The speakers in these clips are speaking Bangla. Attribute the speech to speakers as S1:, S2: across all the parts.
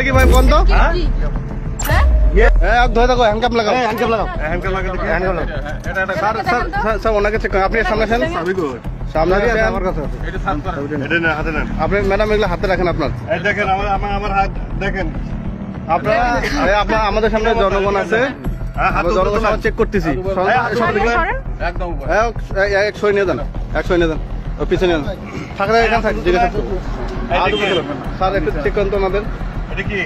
S1: কি ভাই কোন তো ধরে থাকো হ্যান্ডকাপ লাগাও স্যার ওনাকে চেক আপনি সামনে আসেন সামনে আমার কাছে আপনি ম্যাডাম এগুলো হাতে রাখেন আপনার
S2: দেখেন আমার হাত দেখেন
S1: আপনারা আমাদের সামনে জনগণ আছে জনগণ চেক করতেছি একশো নিয়ে যান পিছনে নিয়ে যান থাকলে এখানে থাক জিজ্ঞাসা স্যার একটু চেক করেন তো আমাদের
S2: এটা কি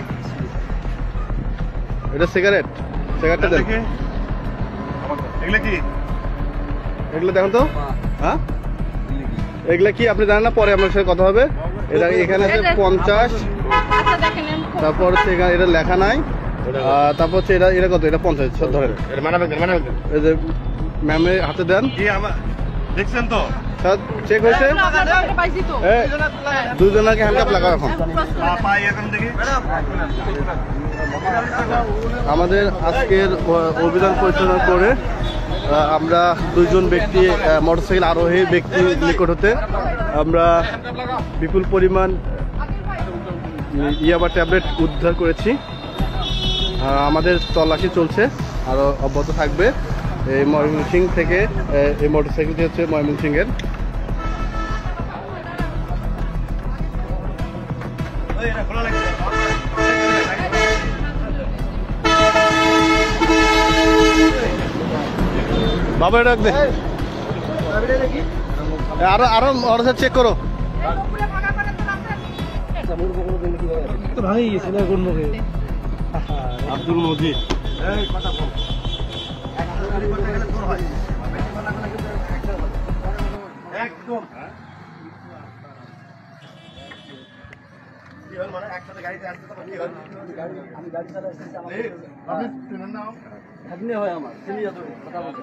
S1: এটা সিগারেটটা দেন
S2: এগুলো কি
S1: এগুলো দেখুন তো হ্যাঁ এগুলা কি আপনি জানেন না পরে আপনার সাথে কথা হবে এটা এখানে আছে 50 তারপর হচ্ছে এটা লেখা নাই তারপর হচ্ছে এটা কত এটা 50 ধরেন এই যে ম্যামের হাতে দেন
S2: দেখছেন তো
S1: স্যার চেক হয়েছে দুজনকে হ্যান্ডকাপ লাগাও এখন আমাদের আজকের অভিযান পরিচালনা করে আমরা দুইজন ব্যক্তি মোটরসাইকেল আরোহী ব্যক্তি নিকট হতে আমরা বিপুল পরিমাণ ইয়াবা ট্যাবলেট উদ্ধার করেছি আমাদের তল্লাশি চলছে আরও অব্যাহত থাকবে এই ময়মনসিংহ থেকে এই মোটরসাইকেলটি হচ্ছে ময়মনসিংহের বাবা ডাক দে আরো চেক করো আব্দুল মজিদ একদম একসাথে গাড়িতে আসতে তো কি হয় আমি গাড়ি চালাচ্ছি আপনি শুনেন না ভাগ্নে হয় আমার চিনি যাবে কথা বলতে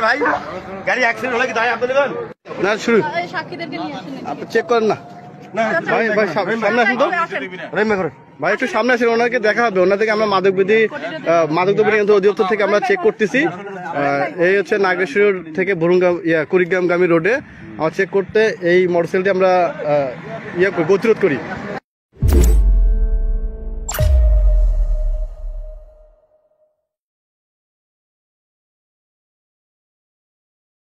S1: ভাই গাড়ি অ্যাক্সিডেন্ট হলে কি দায় আপনি নেবেন না শুরু সাক্ষীদেরকে নিয়ে আসেন আপনি চেক করেন না ভাই ভাই সামনে আসুন তো ভাই একটু সামনে আসেন ওনাকে দেখা হবে ওনার থেকে আমরা মাদকদ্রব্য অধিদপ্তর থেকে আমরা চেক করতেছি এই হচ্ছে নাগেশ্বর থেকে কুড়িগ্রামগামী রোডে আমরা চেক করতে এই মোটরসাইকেলটি আমরা গতিরোধ করি